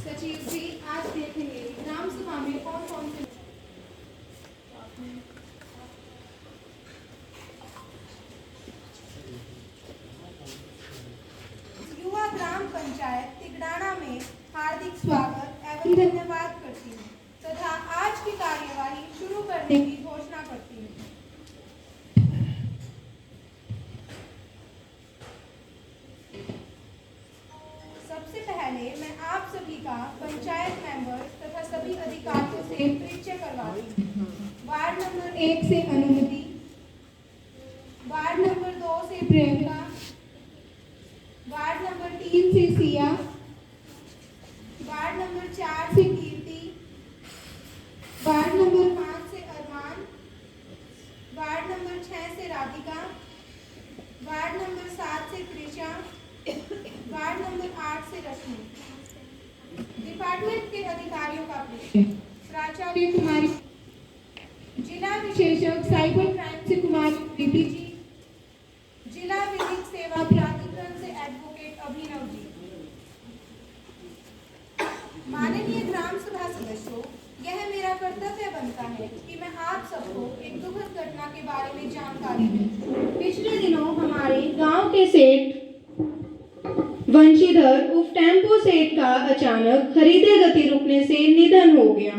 सचिव जी, आज देखेंगे ग्राम सभा में कौन कौन से युवा ग्राम पंचायत तिगड़ाना में हार्दिक स्वागत एवं धन्यवाद करती हूँ तथा आज की कार्यवाही शुरू करने की घोषणा करती हूँ। सबसे पहले मैं आप सभी का पंचायत मेंबर्स तथा सभी अधिकारियों से परिचय करवाती हूँ। वार्ड नंबर 1 से अनुमति, वार्ड नंबर 2 से प्रियंका, वार्ड नंबर 3 से सिया, वार्ड नंबर 4 से कीर्ति, वार्ड नंबर 5 से अरमान, वार्ड नंबर 6 से राधिका, वार्ड नंबर 7 से त्रिशा, वार्ड नंबर 8 से रश्मि। डिपार्टमेंट के अधिकारियों का परिचय। प्राचार्य कुमारी, जिला विशेषज्ञ साइबर क्राइम से कुमारी प्रीति जी, जिला विधिक सेवा प्राधिकरण से एडवोकेट अभिनव जी। माननीय ग्राम सभा सदस्यों, यह मेरा कर्तव्य बनता है कि मैं आप सबको एक दुखद घटना के बारे में जानकारी दूं। पिछले दिनों हमारे गांव के सेठ वंशीधर उर्फ टेम्पो सेठ का अचानक हृदय गति रुकने से निधन हो गया।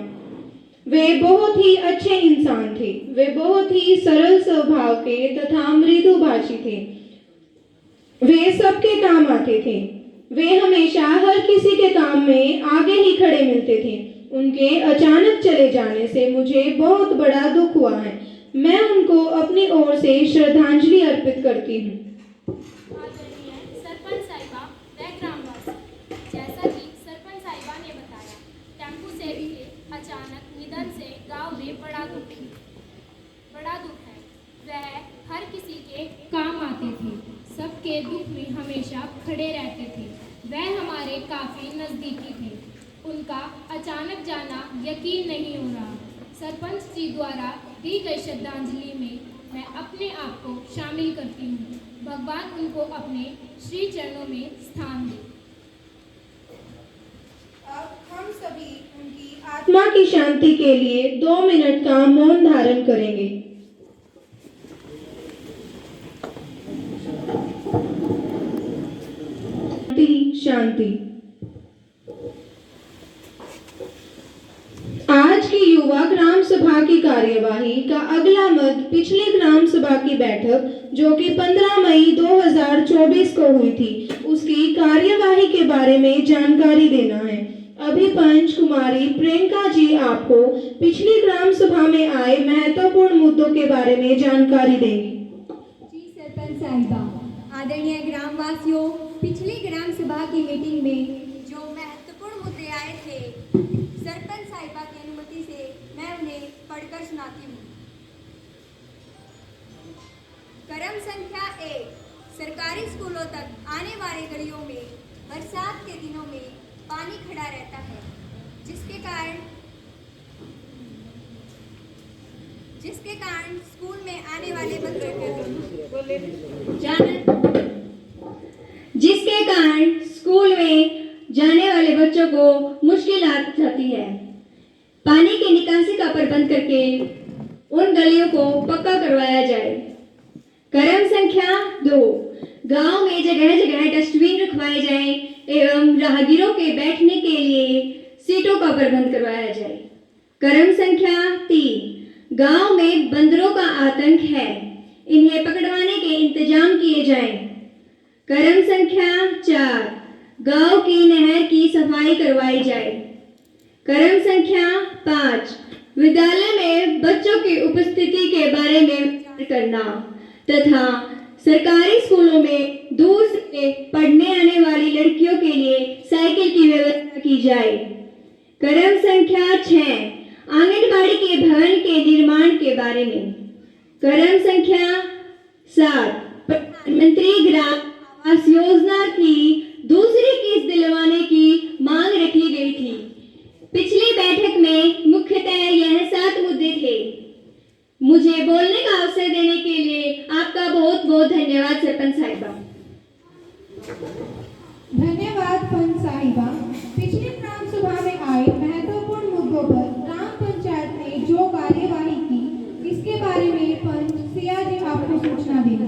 वे बहुत ही अच्छे इंसान थे। वे बहुत ही सरल स्वभाव के तथा मृदुभाषी थे। वे सबके काम आते थे। वे हमेशा हर किसी के काम में आगे ही खड़े मिलते थे। उनके अचानक चले जाने से मुझे बहुत बड़ा दुख हुआ है। मैं उनको अपनी ओर से श्रद्धांजलि अर्पित करती हूँ। अचानक निधन से गांव में बड़ा दुख है। वह हर किसी के काम आते थे, सबके दुख में हमेशा खड़े रहते थे। वह हमारे काफी नजदीकी थे। उनका अचानक जाना यकीन नहीं हो रहा। सरपंच जी द्वारा दी गई श्रद्धांजलि में मैं अपने आप को शामिल करती हूँ। भगवान उनको अपने श्री चरणों में स्थान दे। अब हम सभी उनकी आत्मा की शांति के लिए 2 मिनट का मौन धारण करेंगे। शांति। आज की युवा ग्राम सभा की कार्यवाही का अगला मत पिछली ग्राम सभा की बैठक जो कि 15 मई 2024 को हुई थी, उसकी कार्यवाही के बारे में जानकारी देना है। अभी पंच कुमारी प्रियंका जी आपको पिछली ग्राम सभा में आए महत्वपूर्ण मुद्दों के बारे में जानकारी देंगी। जी सरपंच साहिबा, आदरणीय ग्रामवासियों, पिछली ग्राम सभा की मीटिंग में जो महत्वपूर्ण मुद्दे आए थे, सरपंच साहिबा की अनुमति से मैं उन्हें पढ़कर सुनाती हूँ। क्रम संख्या 1, सरकारी स्कूलों तक आने वाली गलियों में बरसात के दिनों में पानी खड़ा रहता है, जिसके कारण स्कूल में आने वाले बच्चों को जिसके कारण स्कूल में जाने वाले बच्चों को मुश्किल आ जाती है। पानी की निकासी का प्रबंध करके उन गलियों को पक्का करवाया जाए। क्रम संख्या 2, गांव में जगह जगह डस्टबिन रखवाए जाएं एवं राहगीरों के बैठने के लिए सीटों का प्रबंध करवाया जाए। क्रम संख्या 3, गांव में बंदरों का आतंक है, इन्हें पकड़वाने के इंतजाम किए जाएं। क्रम संख्या 4, गांव की नहर की सफाई करवाई जाए। क्रम संख्या 5, विद्यालय में बच्चों की उपस्थिति के बारे में विचार करना तथा सरकारी स्कूलों में दूर से पढ़ने आने वाली लड़कियों के लिए साइकिल की व्यवस्था की जाए। क्रम संख्या 6, आंगनबाड़ी के भवन के निर्माण के बारे में। क्रम संख्या 7, प्रधानमंत्री ग्राम आवास योजना की दूसरी किस्त दिलवाने की मांग रखी गई थी। पिछली बैठक में मुख्यतः यह 7 मुद्दे थे। मुझे बोलने का अवसर देने के लिए आपका बहुत बहुत धन्यवाद सरपंच साहिबा। धन्यवाद पंच साहिबा। पिछली ग्राम सभा में आए महत्वपूर्ण मुद्दों पर ग्राम पंचायत ने जो कार्यवाही की, इसके बारे में पंच सिया जी आपको सूचना देंगे।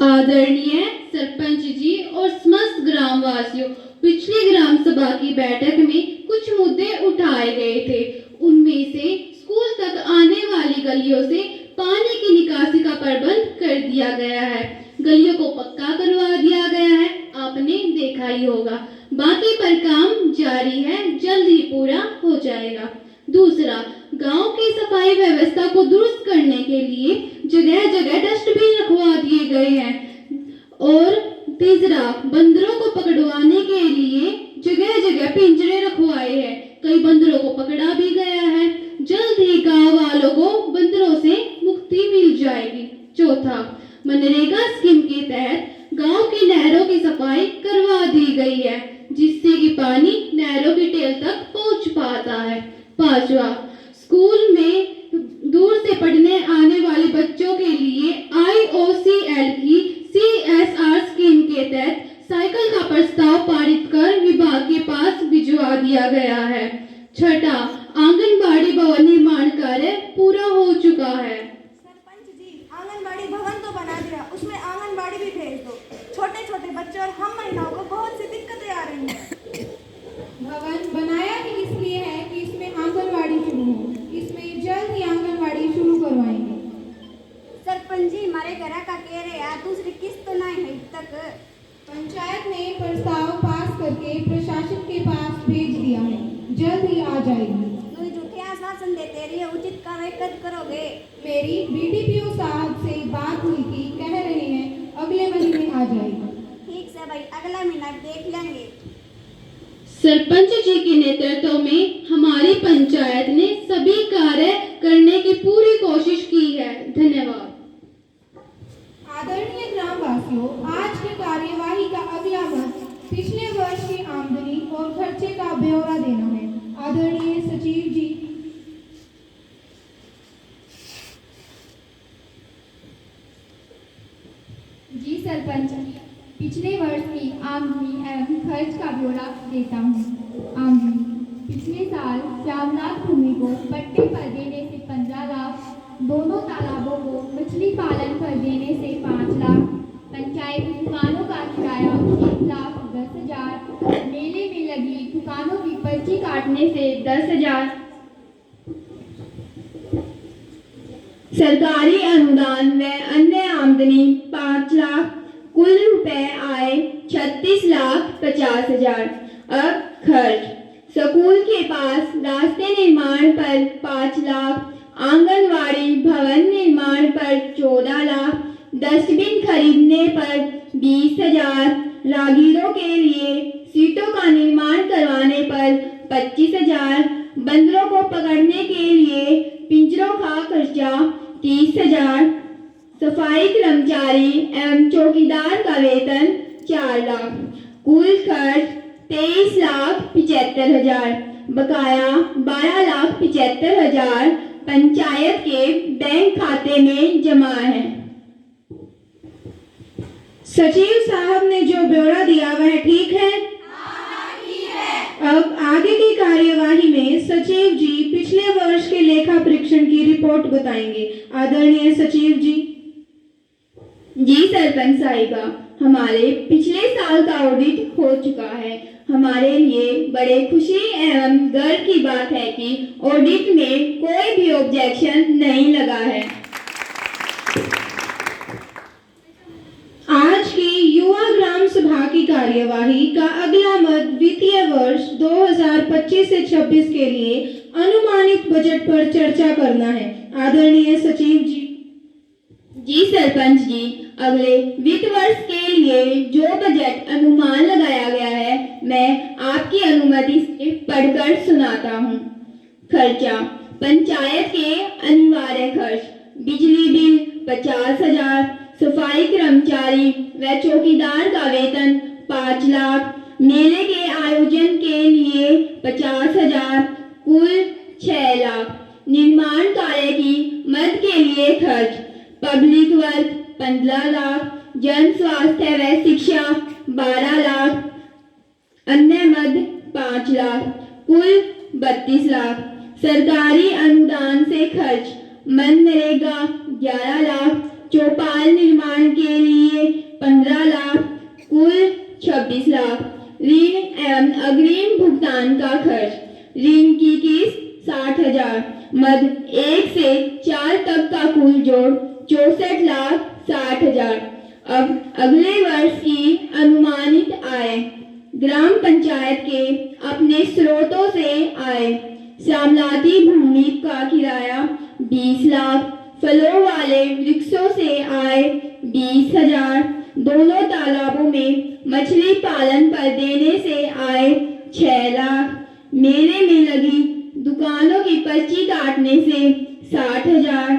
आदरणीय सरपंच जी और समस्त ग्रामवासियों, पिछली ग्राम सभा की बैठक में कुछ मुद्दे उठाए गए थे। उनमें से स्कूल तक आने वाली गलियों से पानी की निकासी का प्रबंध कर दिया गया है। गलियों को पक्का करवा दिया गया है, आपने देखा ही होगा। बाकी पर काम जारी है, जल्द ही पूरा हो जाएगा। दूसरा, गांव की सफाई व्यवस्था को दुरुस्त करने के लिए जगह जगह डस्टबिन रखवा दिए गए हैं। और तीसरा, बंदरों को पकड़वाने के लिए जगह जगह पिंजरे रखवाए हैं। कई बंदरों को पकड़ा भी गया है। जल्द ही गांव वालों को बंदरों से मुक्ति मिल जाएगी। चौथा, मनरेगा स्कीम के तहत गांव की नहरों की सफाई करवा दी गई है, जिससे कि पानी नहरों की टेल तक पहुंच पाता है। पांचवा, स्कूल में दूर से पढ़ने आने वाले बच्चों के लिए IOCL की CSR स्कीम के तहत साइकिल का प्रस्ताव पारित कर विभाग के पास भिजवा दिया गया है। छठा, आंगनबाड़ी भवन निर्माण कार्य पूरा हो चुका है। सरपंच जी, आंगनबाड़ी भवन तो बना दिया, उसमें आंगनबाड़ी भी भेज दो। छोटे छोटे बच्चे और हम महिलाओं को बहुत सी दिक्कतें आ रही हैं। भवन बनाया ही इसलिए है कि इसमें आंगनबाड़ी शुरू हो। इसमें जल्द ही आंगनबाड़ी शुरू करवाएंगे। सरपंच जी, हमारे घर का कह रहे यार दूसरी किस्त तो नहीं है तक। पंचायत ने प्रस्ताव पास करके प्रशासन के पास भेज दिया है, जल्द ही आ जाएगी। कोई झूठे आश्वासन देते रहिए, उचित कार्रवाई कब करोगे? मेरी BDPO साहब से बात हुई थी, कह रहे हैं अगले महीने आ जाएगी। ठीक से भाई, अगला महीना देख लेंगे। सरपंच जी के नेतृत्व में हमारी पंचायत ने सभी कार्य करने की पूरी कोशिश की है। धन्यवाद। आदरणीय ग्रामवासियों, आज की कार्यवाही का अगला मत पिछले वर्ष की आमदनी और खर्चे का ब्यौरा देना है। आदरणीय सचिव जी। जी सरपंच, पिछले वर्ष की आमदनी एवं खर्च का ब्यौरा देता हूँ। आमदनी: पिछले साल 4 लाख भूमि को पट्टे पर देने से 15 लाख, दोनों तालाबों को मछली पालन पर देने से 5 लाख, पंचायती दुकानों का किराया 1,10,000, मेले में लगी दुकानों की पर्ची काटने से 10,000, सरकारी अनुदान व अन्य आमदनी 5 लाख, कुल रुपए आए 36,50,000। अब खर्च: स्कूल के पास रास्ते निर्माण पर 5 लाख, आंगनवाड़ी भवन निर्माण पर 14 लाख, डस्टबिन खरीदने पर 20,000, राहगीरों के लिए सीटों का निर्माण करवाने पर 25,000, बंदरों को पकड़ने के लिए पिंजरों का खर्चा 30,000, सफाई कर्मचारी एवं चौकीदार का वेतन 4 लाख, कुल खर्च 23,75,000, बकाया 12,75,000 पंचायत के बैंक खाते में जमा है। सचिव साहब ने जो ब्यौरा दिया वह ठीक है? अब आगे की कार्यवाही में सचिव जी पिछले वर्ष के लेखा परीक्षण की रिपोर्ट बताएंगे। आदरणीय सचिव जी। जी सरपंच साहिबा, हमारे पिछले साल का ऑडिट हो चुका है। हमारे लिए बड़े खुशी एवं गर्व की बात है कि ऑडिट में कोई भी ऑब्जेक्शन नहीं लगा है। आज की युवा ग्राम सभा की कार्यवाही का अगला मत वित्तीय वर्ष 2025 से 26 के लिए अनुमानित बजट पर चर्चा करना है। आदरणीय सचिव जी। जी सरपंच जी, अगले वित्त वर्ष के लिए जो बजट अनुमान लगाया गया है, मैं आपकी अनुमति से पढ़कर सुनाता हूँ। खर्चा: पंचायत के अनिवार्य खर्च, बिजली बिल 50,000, सफाई कर्मचारी व चौकीदार का वेतन 5 लाख, मेले के आयोजन के लिए 50,000, कुल 6 लाख। निर्माण कार्य की मद के लिए खर्च: पब्लिक वर्क 15 लाख, जन स्वास्थ्य व शिक्षा 12 लाख, अन्य मद 5 लाख, कुल 32 लाख। सरकारी अनुदान से खर्च: मनरेगा 11 लाख, चौपाल निर्माण के लिए 15 लाख, कुल 26 लाख। ऋण एवं अग्रिम भुगतान का खर्च: ऋण की किस्त 60,000, मद 1 से 4 तक का कुल जोड़ 64,60,000। अब अगले वर्ष की अनुमानित आय: ग्राम पंचायत के अपने स्रोतों से आय, श्यामलाती भूमि का किराया 20 लाख, फलों वाले वृक्षों से आय 20,000, दोनों तालाबों में मछली पालन पर देने से आय 6 लाख, मेले में लगी दुकानों की पर्ची काटने से 60,000,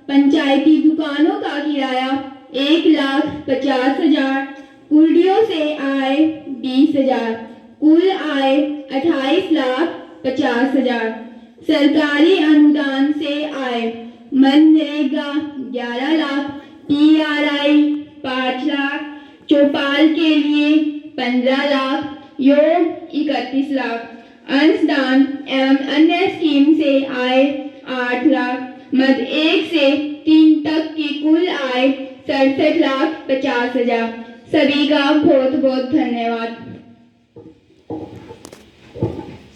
पंचायती दुकानों का किराया 1,50,000, कुर्डियों से आय 20,000, कुल आय 28,50,000। सरकारी अनुदान से आय: मनरेगा 11 लाख, PRI 5 लाख, चौपाल के लिए 15 लाख, योग 31 लाख। अंशदान एवं अन्य स्कीम से आय 8 लाख, मद 1 से 3 तक की कुल आय 67,50,000। सभी का बहुत बहुत धन्यवाद।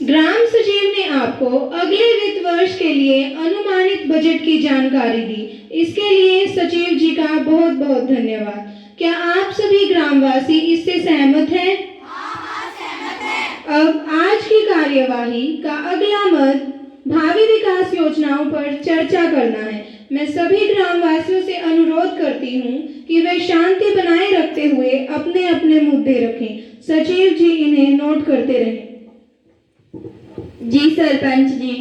ग्राम सचिव ने आपको अगले वित्त वर्ष के लिए अनुमानित बजट की जानकारी दी। इसके लिए सचिव जी का बहुत बहुत धन्यवाद। क्या आप सभी ग्रामवासी इससे सहमत हैं? हाँ, सहमत हैं। अब आज की कार्यवाही का अगला मत भावी विकास योजनाओं पर चर्चा करना है। मैं सभी ग्रामवासियों से अनुरोध करती हूँ कि वे शांति बनाए रखते हुए अपने अपने मुद्दे रखें। सचिव जी इन्हें नोट करते रहें। जी सरपंच जी।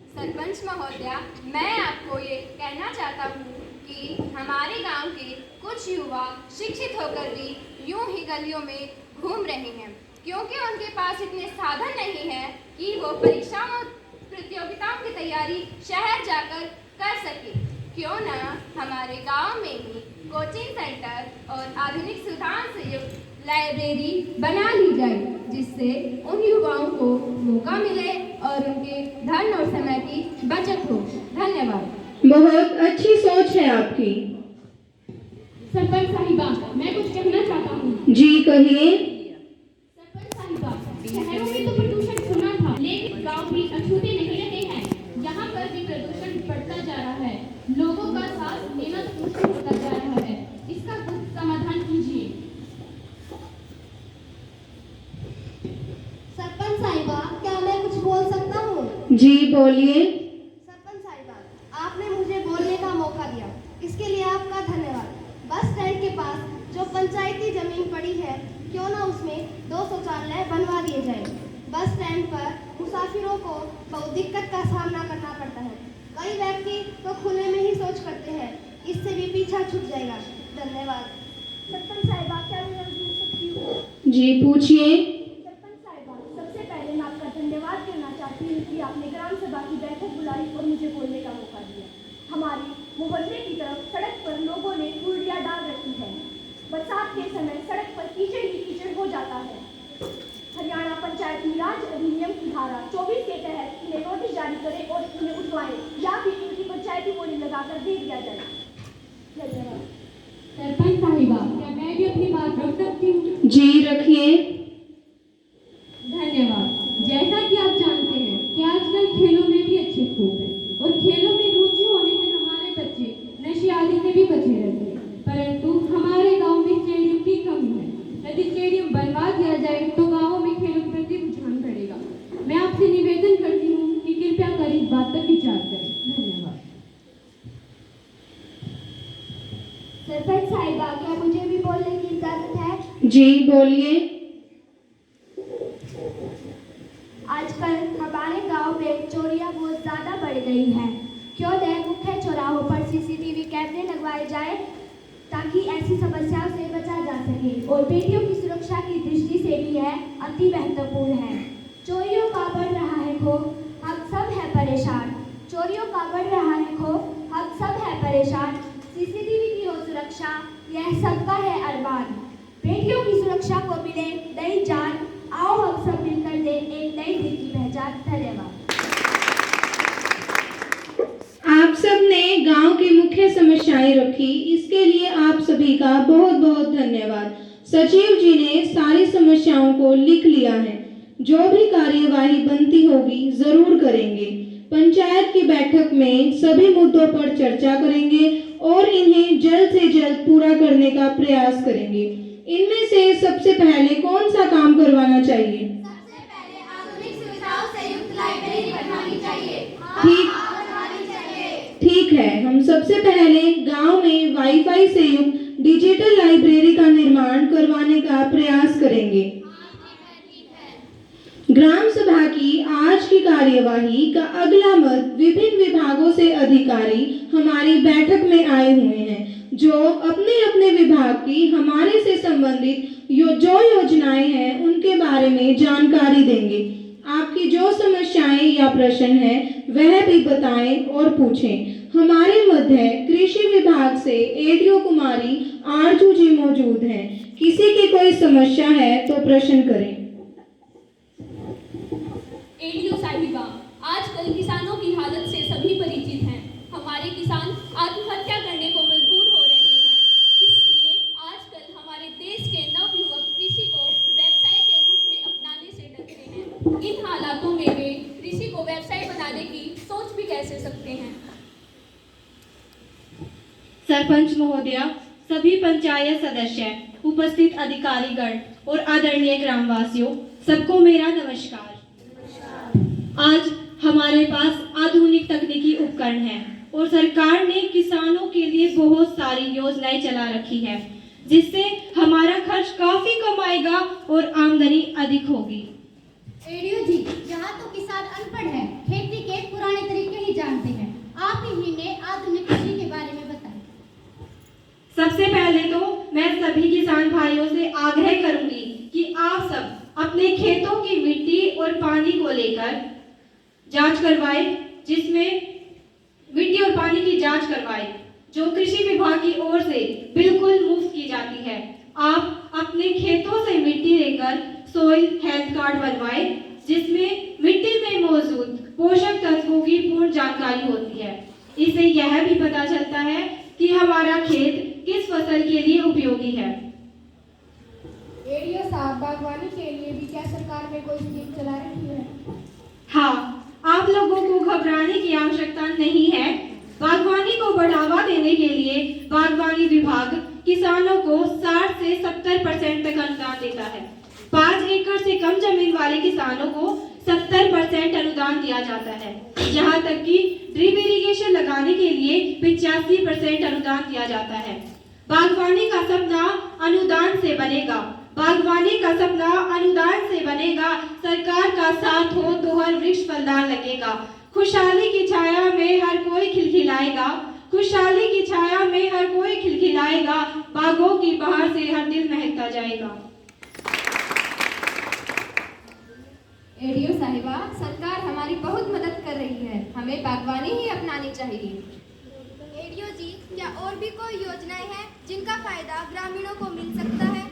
सरपंच महोदया, मैं आपको ये कहना चाहता हूँ कि हमारे गांव के कुछ युवा शिक्षित होकर भी यूं ही गलियों में घूम रहे हैं, क्योंकि उनके पास इतने साधन नहीं है कि वो परीक्षाओं और प्रतियोगिताओं की तैयारी शहर जाकर कर सके। क्यों ना हमारे गांव में ही कोचिंग सेंटर और आधुनिक सुविधाओं से युक्त लाइब्रेरी बना ली जाए, जिससे उन युवाओं को मौका मिले और उनके धन और समय की बचत हो। धन्यवाद। बहुत अच्छी सोच है आपकी। सरपंच साहिबा, मैं कुछ कहना चाहता हूँ। जी कहिए। सरपंच साहिबा, शहरों में तो प्रदूषण सुना था, लेकिन गांव भी अछूते नहीं रहे हैं। यहाँ पर भी प्रदूषण बढ़ता जा रहा है, लोगों का साथ लेना तो मुश्किल होता जा रहा है। इसका कुछ समाधान कीजिए। सरपंच साहिबा, क्या मैं कुछ बोल सकता हूँ? जी बोलिए। सरपंच साहिबा, आपने मुझे बोलने का मौका दिया, इसके लिए आपका धन्यवाद। बस स्टैंड के पास जो पंचायती जमीन पड़ी है, क्यों ना उसमें 2 शौचालय बनवा दिए जाए। बस स्टैंड पर मुसाफिरों को बहुत दिक्कत का सामना करना पड़ता है। कई व्यक्ति तो खुले में ही शौच करते हैं, इससे भी पीछा छूट जाएगा। धन्यवाद। सरपंच साहिबा, क्या मैं पूछ सकती हूँ? जी पूछिए। सरपंच साहिबा, सबसे पहले मैं आपका धन्यवाद कहना चाहती हूँ कि आपने ग्राम सभा की बैठक बुलाई और मुझे बोलने का मौका दिया। हमारे मोहल्ले की तरफ सड़क पर लोगों ने कूड़ियाँ डाल रखी है। बरसात के समय सड़क पर कीचड़ ही कीचड़ हो जाता है। हरियाणा पंचायती राज अधिनियम की धारा 24 के तहत इन्हें नोटिस जारी करें और इन्हें उठवाएं, या फिर इनकी पंचायती बोली लगाकर दे दिया जाए। धन्यवाद। साहिबा, क्या मैं भी अपनी बात रख सकती हूँ? जी रखिए। धन्यवाद। जैसा कि आप जानते हैं कि आजकल खेलों में भी अच्छे स्कोप है और खेलों में रुचि होने से हमारे बच्चे नशे आदि से भी बचे रहते हैं, परंतु हमारे गांव में स्टेडियम की कमी है। यदि स्टेडियम बनवा दिया जाए तो गाँवों में खेलों के प्रति रुझान बढ़ेगा। मैं आपसे निवेदन करती हूँ कि कृपया कर इस बात पर विचार करें। धन्यवाद। सरपंच साहिबा, क्या मुझे भी बोलने की इजाजत है? जी बोलिए। आजकल हमारे गांव में चोरियां बहुत ज़्यादा बढ़ गई हैं। क्यों न मुख्य चौराहों पर सीसीटीवी कैमरे लगवाए जाए ताकि ऐसी समस्याओं से बचा जा सके। और बेटियों की सुरक्षा की दृष्टि से भी यह अति महत्वपूर्ण है। चोरियों का बढ़ रहा है खौफ, हम सब हैं परेशान। चोरियों का बढ़ रहा है खौफ, हम सब हैं परेशान। सीसीटीवी की हो सुरक्षा, यह सबका है अरमान। बेटियों की सुरक्षा को मिले नई जान, आओ हम सब मिलकर दें एक नई दिन की पहचान। धन्यवाद। आप सब ने गांव की मुख्य समस्याएं रखी, इसके लिए आप सभी का बहुत बहुत धन्यवाद। सचिव जी ने सारी समस्याओं को लिख लिया है। जो भी कार्यवाही बनती होगी जरूर करेंगे। पंचायत की बैठक में सभी मुद्दों पर चर्चा करेंगे और इन्हें जल्द से जल्द पूरा करने का प्रयास करेंगे। इनमें से सबसे पहले कौन सा काम करवाना चाहिए? सबसे पहले आधुनिक सुविधाओं से युक्त लाइब्रेरी बनवानी चाहिए। ठीक है, हम सबसे पहले गांव में वाईफाई से युक्त डिजिटल लाइब्रेरी का निर्माण करवाने का प्रयास करेंगे। ग्राम सभा की आज की कार्यवाही का अगला मत विभिन्न विभागों से अधिकारी हमारी बैठक में आए हुए हैं, जो अपने अपने विभाग की हमारे से संबंधित जो योजनाएं हैं उनके बारे में जानकारी देंगे। आपकी जो समस्याएं या प्रश्न हैं वह भी बताएं और पूछें। हमारे मध्य कृषि विभाग से एडीओ कुमारी आरजू जी मौजूद हैं। किसी की कोई समस्या है तो प्रश्न करें। एडीओ साहिबा, आजकल किसानों की हालत से सभी परिचित हैं। हमारे किसान आत्महत्या करने को मजबूर हो रहे हैं। इसलिए आजकल हमारे देश के नवयुवक कृषि को व्यवसाय के रूप में अपनाने से डरते हैं। इन हालातों में वे कृषि को व्यवसाय बनाने की सोच भी कैसे सकते हैं? सरपंच महोदया, सभी पंचायत सदस्य, उपस्थित अधिकारीगण और आदरणीय ग्रामवासियों, सबको मेरा नमस्कार। आज हमारे पास आधुनिक तकनीकी उपकरण हैं और सरकार ने किसानों के लिए बहुत सारी योजनाएं चला रखी है, जिससे हमारा खर्च काफी कम आएगा और आमदनी अधिक होगी। एडीओ जी, यहाँ तो किसान अनपढ़ है, खेती के पुराने तरीके ही जानते हैं। आप ही ने आधुनिक कृषि के बारे में बताएं। सबसे पहले तो मैं सभी किसान भाइयों से आग्रह करूंगी कि आप सब अपने खेतों की मिट्टी और पानी को लेकर जांच करवाएं, जिसमें मिट्टी और पानी की जांच करवाएं, जो कृषि विभाग की ओर से बिल्कुल मुफ्त की जाती है। आप अपने खेतों से मिट्टी लेकर सॉइल हेल्थ कार्ड बनवाएं, जिसमें मिट्टी में मौजूद पोषक तत्वों की पूर्ण जानकारी होती है। इससे यह भी पता चलता है कि हमारा खेत किस फसल के लिए उपयोगी है। एडीओ साहब, बागवानी के लिए भी क्या सरकार ने कोई स्कीम चला रखी है? हाँ, आप लोगों को घबराने की आवश्यकता नहीं है। बागवानी को बढ़ावा देने के लिए बागवानी विभाग किसानों को 60 से 70% तक अनुदान देता है। 5 एकड़ से कम जमीन वाले किसानों को 70% अनुदान दिया जाता है। यहाँ तक कि ड्रिप इरिगेशन लगाने के लिए 85% अनुदान दिया जाता है। बागवानी का सपना अनुदान से बनेगा। बागवानी का सपना अनुदान से बनेगा। सरकार का साथ हो तो हर वृक्ष फलदार लगेगा। खुशहाली की छाया में हर कोई खिलखिलाएगा। खुशहाली की छाया में हर कोई खिलखिलाएगा। बागों की बहार से हर दिल महकता जाएगा। एडीओ साहिबा, सरकार हमारी बहुत मदद कर रही है, हमें बागवानी ही अपनानी चाहिए। एडीओ जी, क्या और भी कोई योजनाएं हैं जिनका फायदा ग्रामीणों को मिल सकता है?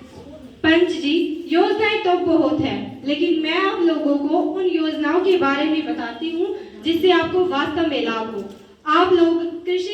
पंच जी, योजनाएं तो बहुत है, लेकिन मैं आप लोगों को उन योजनाओं के बारे में बताती हूँ जिससे आपको वास्तव में लाभ हो। आप लोग कृषि